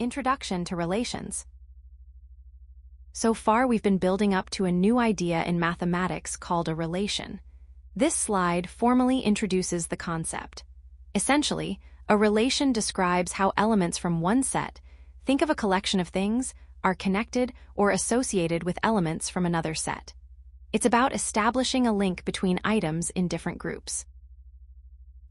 Introduction to Relations. So far, we've been building up to a new idea in mathematics called a relation. This slide formally introduces the concept. Essentially, a relation describes how elements from one set, think of a collection of things, are connected or associated with elements from another set. It's about establishing a link between items in different groups.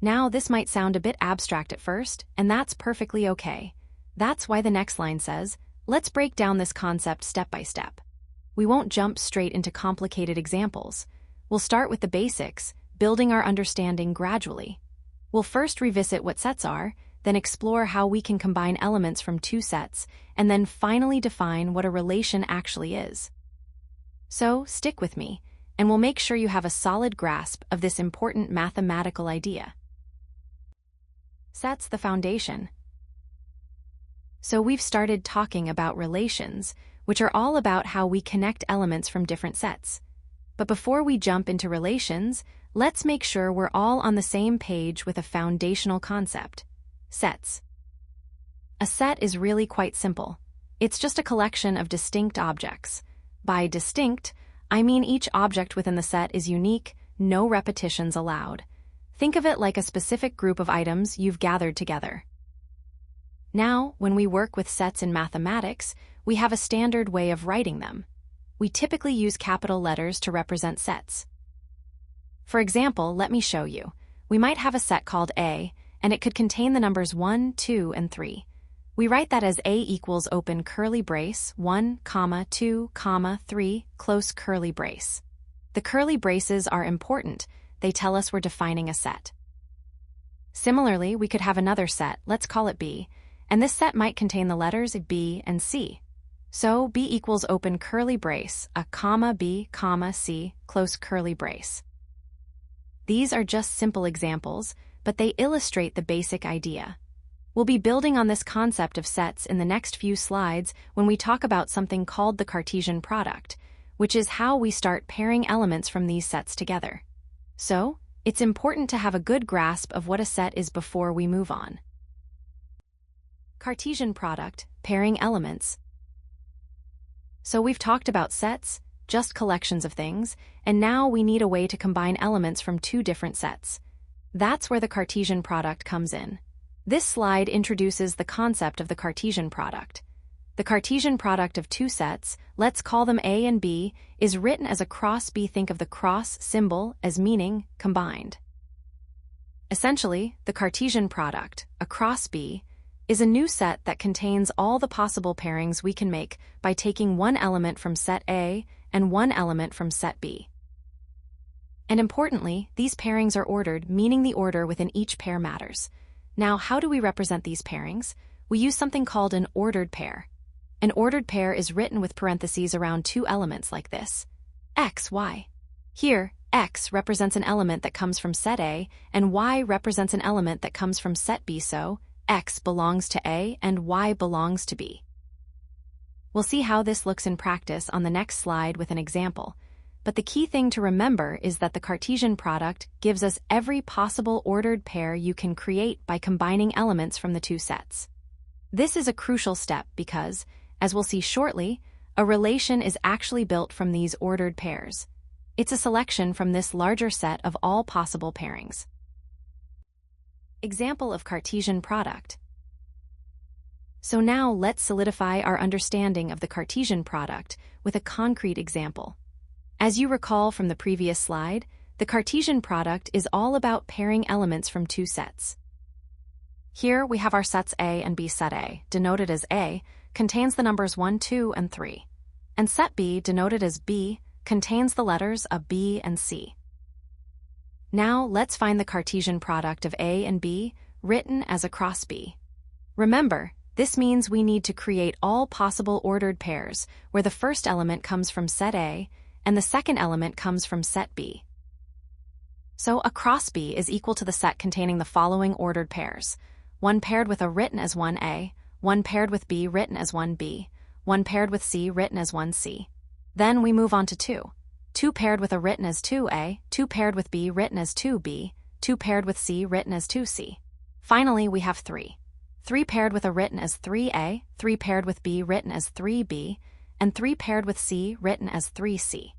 Now, this might sound a bit abstract at first, and that's perfectly okay. That's why the next line says, let's break down this concept step by step. We won't jump straight into complicated examples. We'll start with the basics, building our understanding gradually. We'll first revisit what sets are, then explore how we can combine elements from two sets, and then finally define what a relation actually is. So, stick with me, and we'll make sure you have a solid grasp of this important mathematical idea. Sets the foundation. So we've started talking about relations, which are all about how we connect elements from different sets. But before we jump into relations, let's make sure we're all on the same page with a foundational concept: sets. A set is really quite simple. It's just a collection of distinct objects. By distinct, I mean each object within the set is unique, no repetitions allowed. Think of it like a specific group of items you've gathered together. Now, when we work with sets in mathematics, we have a standard way of writing them. We typically use capital letters to represent sets. For example, let me show you. We might have a set called A, and it could contain the numbers 1, 2, and 3. We write that as A equals open curly brace, 1, 2, 3, close curly brace. The curly braces are important. They tell us we're defining a set. Similarly, we could have another set, let's call it B, and this set might contain the letters B and C. So B equals open curly brace, a comma B, comma C, close curly brace. These are just simple examples, but they illustrate the basic idea. We'll be building on this concept of sets in the next few slides when we talk about something called the Cartesian product, which is how we start pairing elements from these sets together. So, it's important to have a good grasp of what a set is before we move on. Cartesian product, pairing elements. So we've talked about sets, just collections of things, and now we need a way to combine elements from two different sets. That's where the Cartesian product comes in. This slide introduces the concept of the Cartesian product. The Cartesian product of two sets, let's call them A and B, is written as a cross B. Think of the cross symbol as meaning combined. Essentially, the Cartesian product, a cross B, is a new set that contains all the possible pairings we can make by taking one element from set A and one element from set B. And importantly, these pairings are ordered, meaning the order within each pair matters. Now, how do we represent these pairings? We use something called an ordered pair. An ordered pair is written with parentheses around two elements like this: X, Y. Here, X represents an element that comes from set A, and Y represents an element that comes from set B, so X belongs to A and Y belongs to B. We'll see how this looks in practice on the next slide with an example, but the key thing to remember is that the Cartesian product gives us every possible ordered pair you can create by combining elements from the two sets. This is a crucial step because, as we'll see shortly, a relation is actually built from these ordered pairs. It's a selection from this larger set of all possible pairings. Example of Cartesian product. So now let's solidify our understanding of the Cartesian product with a concrete example. As you recall from the previous slide, the Cartesian product is all about pairing elements from two sets. Here we have our sets A and B. Set A, denoted as A, contains the numbers 1, 2, and 3. And set B, denoted as B, contains the letters of B and C. Now let's find the Cartesian product of A and B, written as a cross B. Remember, this means we need to create all possible ordered pairs, where the first element comes from set A, and the second element comes from set B. So a cross B is equal to the set containing the following ordered pairs: one paired with A written as 1A, one paired with B written as 1B, one paired with C written as 1C. Then we move on to 2. 2 paired with A written as 2A, 2 paired with B written as 2B, 2 paired with C written as 2C. Finally, we have 3. 3 paired with A written as 3A, 3 paired with B written as 3B, and 3 paired with C written as 3C.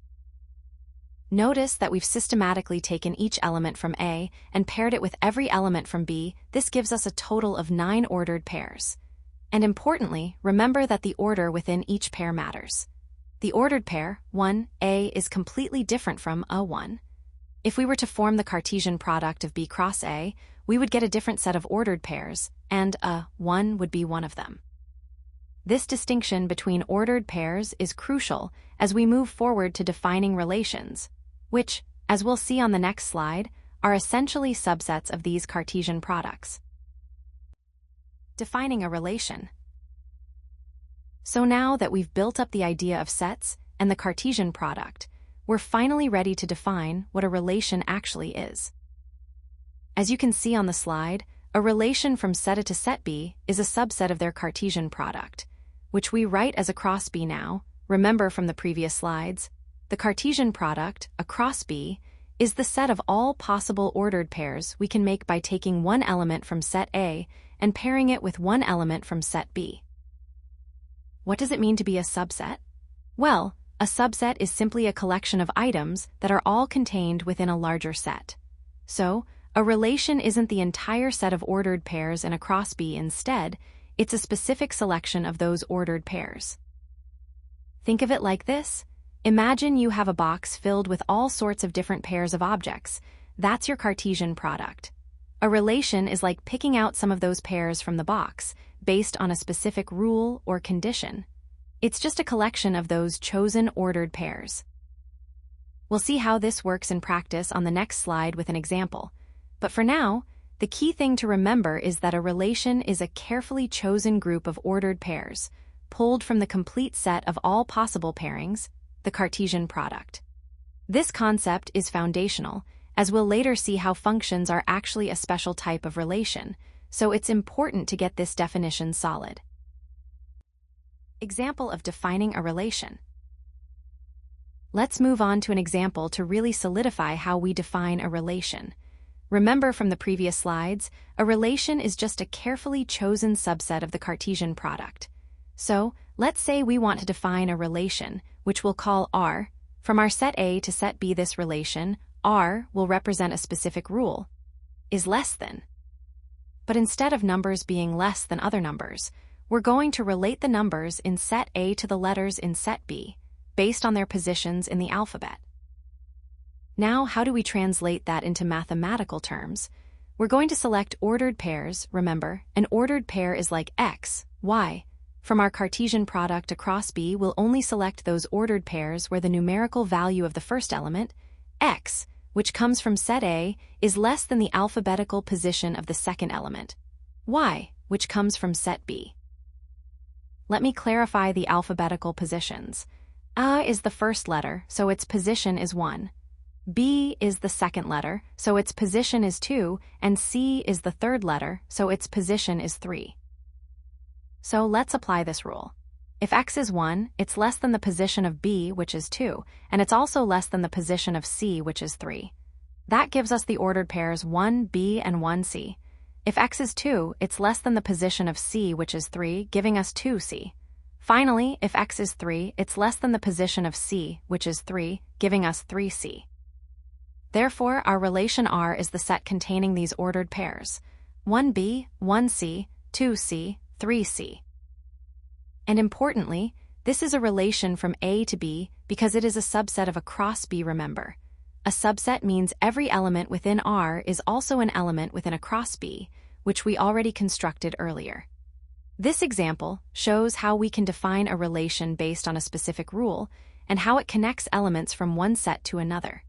Notice that we've systematically taken each element from A and paired it with every element from B. This gives us a total of 9 ordered pairs. And importantly, remember that the order within each pair matters. The ordered pair, 1A, is completely different from A1. If we were to form the Cartesian product of B cross A, we would get a different set of ordered pairs, and A1 would be one of them. This distinction between ordered pairs is crucial as we move forward to defining relations, which, as we'll see on the next slide, are essentially subsets of these Cartesian products. Defining a relation. So now that we've built up the idea of sets and the Cartesian product, we're finally ready to define what a relation actually is. As you can see on the slide, a relation from set A to set B is a subset of their Cartesian product, which we write as across B now. Remember from the previous slides, the Cartesian product, across B, is the set of all possible ordered pairs we can make by taking one element from set A and pairing it with one element from set B. What does it mean to be a subset? Well, a subset is simply a collection of items that are all contained within a larger set. So, a relation isn't the entire set of ordered pairs in a cross B. Instead, it's a specific selection of those ordered pairs. Think of it like this. Imagine you have a box filled with all sorts of different pairs of objects. That's your Cartesian product. A relation is like picking out some of those pairs from the box, based on a specific rule or condition. It's just a collection of those chosen ordered pairs. We'll see how this works in practice on the next slide with an example. But for now, the key thing to remember is that a relation is a carefully chosen group of ordered pairs, pulled from the complete set of all possible pairings, the Cartesian product. This concept is foundational, as we'll later see how functions are actually a special type of relation, so it's important to get this definition solid. Example of defining a relation. Let's move on to an example to really solidify how we define a relation. Remember from the previous slides, a relation is just a carefully chosen subset of the Cartesian product. So, let's say we want to define a relation, which we'll call R. From our set A to set B, this relation, R, will represent a specific rule, is less than. But instead of numbers being less than other numbers, we're going to relate the numbers in set A to the letters in set B, based on their positions in the alphabet. Now, how do we translate that into mathematical terms? We're going to select ordered pairs. Remember, an ordered pair is like X, Y. From our Cartesian product across B, we'll only select those ordered pairs where the numerical value of the first element, X, which comes from set A, is less than the alphabetical position of the second element, Y, which comes from set B. Let me clarify the alphabetical positions. A is the first letter, so its position is 1. B is the second letter, so its position is 2, and C is the third letter, so its position is 3. So let's apply this rule. If X is 1, it's less than the position of B, which is 2, and it's also less than the position of C, which is 3. That gives us the ordered pairs 1B and 1C. If X is 2, it's less than the position of C, which is 3, giving us 2C. Finally, if X is 3, it's less than the position of C, which is 3, giving us 3C. Therefore, our relation R is the set containing these ordered pairs, 1B, 1C, 2C, 3C. And importantly, this is a relation from A to B because it is a subset of a cross B. Remember, a subset means every element within R is also an element within a cross B, which we already constructed earlier. This example shows how we can define a relation based on a specific rule and how it connects elements from one set to another.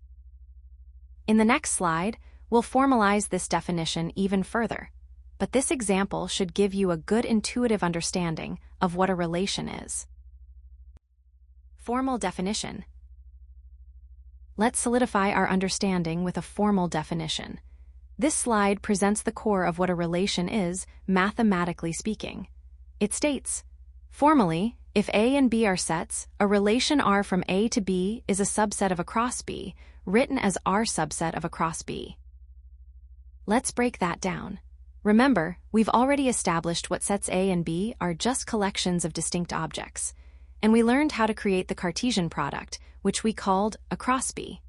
In the next slide, we'll formalize this definition even further, but this example should give you a good intuitive understanding of what a relation is. Formal definition. Let's solidify our understanding with a formal definition. This slide presents the core of what a relation is, mathematically speaking. It states, formally, if A and B are sets, a relation R from A to B is a subset of a cross B, written as R subset of a cross B. Let's break that down. Remember, we've already established what sets A and B are just collections of distinct objects, and we learned how to create the Cartesian product, which we called a cross B.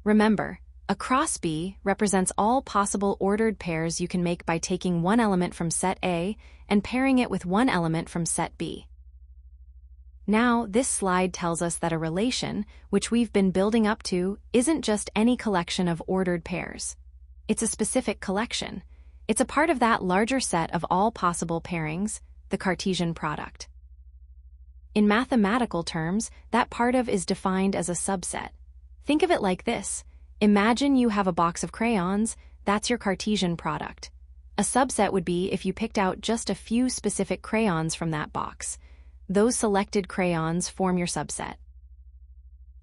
Remember, a cross B represents all possible ordered pairs you can make by taking one element from set A and pairing it with one element from set B. Now, this slide tells us that a relation, which we've been building up to, isn't just any collection of ordered pairs. It's a specific collection. It's a part of that larger set of all possible pairings, the Cartesian product. In mathematical terms, that part of is defined as a subset. Think of it like this. Imagine you have a box of crayons, that's your Cartesian product. A subset would be if you picked out just a few specific crayons from that box. Those selected crayons form your subset.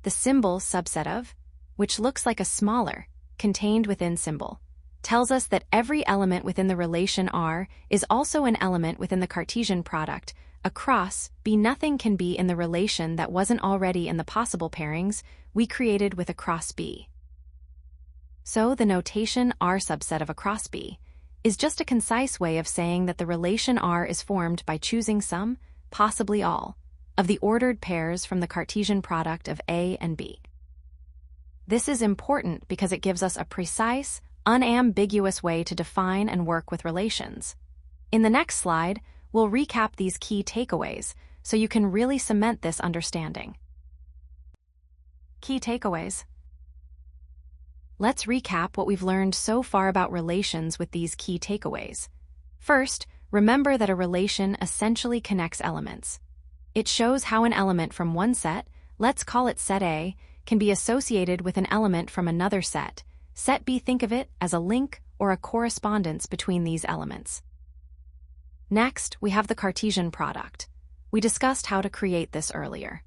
The symbol subset of, which looks like a smaller, contained within symbol, tells us that every element within the relation R is also an element within the Cartesian product. Across B, nothing can be in the relation that wasn't already in the possible pairings we created with a cross B. So the notation R subset of a cross B is just a concise way of saying that the relation R is formed by choosing some, possibly all, of the ordered pairs from the Cartesian product of A and B. This is important because it gives us a precise, unambiguous way to define and work with relations. In the next slide, we'll recap these key takeaways so you can really cement this understanding. Key takeaways. Let's recap what we've learned so far about relations with these key takeaways. First, remember that a relation essentially connects elements. It shows how an element from one set, let's call it set A, can be associated with an element from another set, set B. Think of it as a link or a correspondence between these elements. Next, we have the Cartesian product. We discussed how to create this earlier.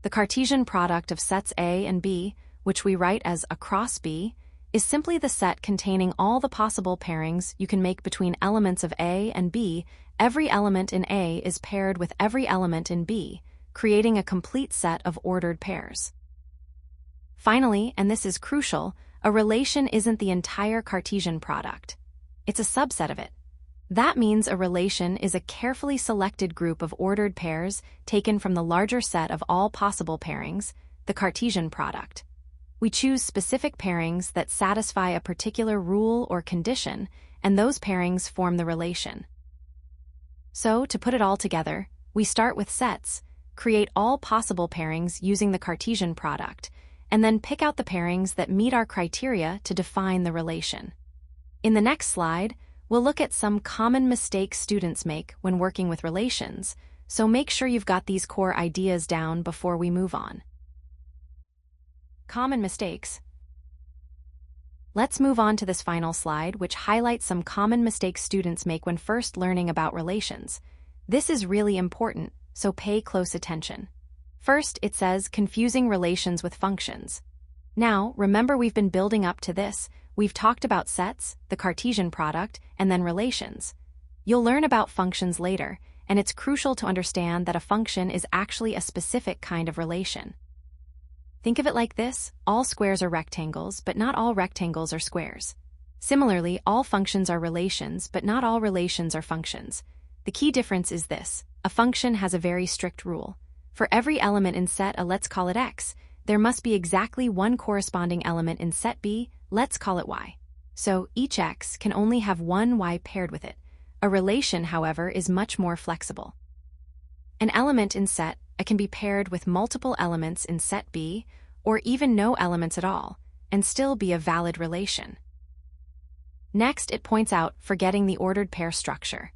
The Cartesian product of sets A and B, which we write as a cross B, is simply the set containing all the possible pairings you can make between elements of A and B. Every element in A is paired with every element in B, creating a complete set of ordered pairs. Finally, and this is crucial, a relation isn't the entire Cartesian product. It's a subset of it. That means a relation is a carefully selected group of ordered pairs taken from the larger set of all possible pairings, the Cartesian product. We choose specific pairings that satisfy a particular rule or condition, and those pairings form the relation. So, to put it all together, we start with sets, create all possible pairings using the Cartesian product, and then pick out the pairings that meet our criteria to define the relation. In the next slide, we'll look at some common mistakes students make when working with relations, so make sure you've got these core ideas down before we move on. Common mistakes. Let's move on to this final slide, which highlights some common mistakes students make when first learning about relations. This is really important, so pay close attention. First, it says confusing relations with functions. Now, remember we've been building up to this. We've talked about sets, the Cartesian product, and then relations. You'll learn about functions later, and it's crucial to understand that a function is actually a specific kind of relation. Think of it like this: all squares are rectangles, but not all rectangles are squares. Similarly, all functions are relations, but not all relations are functions. The key difference is this: a function has a very strict rule. For every element in set A, let's call it X, there must be exactly one corresponding element in set B, let's call it Y. So each X can only have one Y paired with it. A relation, however, is much more flexible. An element in set A can be paired with multiple elements in set B, or even no elements at all, and still be a valid relation. Next, it points out forgetting the ordered pair structure.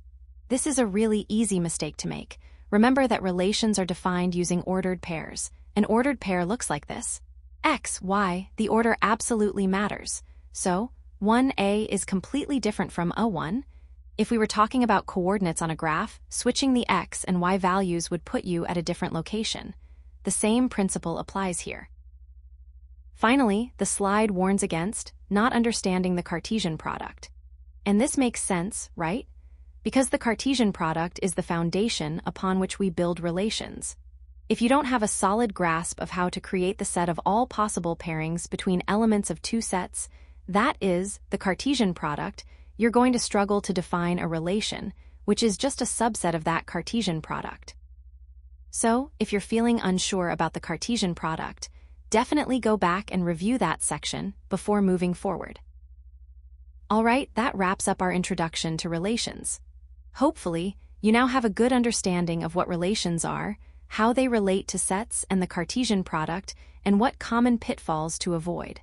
This is a really easy mistake to make. Remember that relations are defined using ordered pairs. An ordered pair looks like this. X, Y, the order absolutely matters. So, 1A is completely different from A1. If we were talking about coordinates on a graph, switching the X and Y values would put you at a different location. The same principle applies here. Finally, the slide warns against not understanding the Cartesian product. And this makes sense, right? Because the Cartesian product is the foundation upon which we build relations. If you don't have a solid grasp of how to create the set of all possible pairings between elements of two sets, that is, the Cartesian product, you're going to struggle to define a relation, which is just a subset of that Cartesian product. So, if you're feeling unsure about the Cartesian product, definitely go back and review that section before moving forward. Alright, that wraps up our introduction to relations. Hopefully, you now have a good understanding of what relations are, how they relate to sets and the Cartesian product, and what common pitfalls to avoid.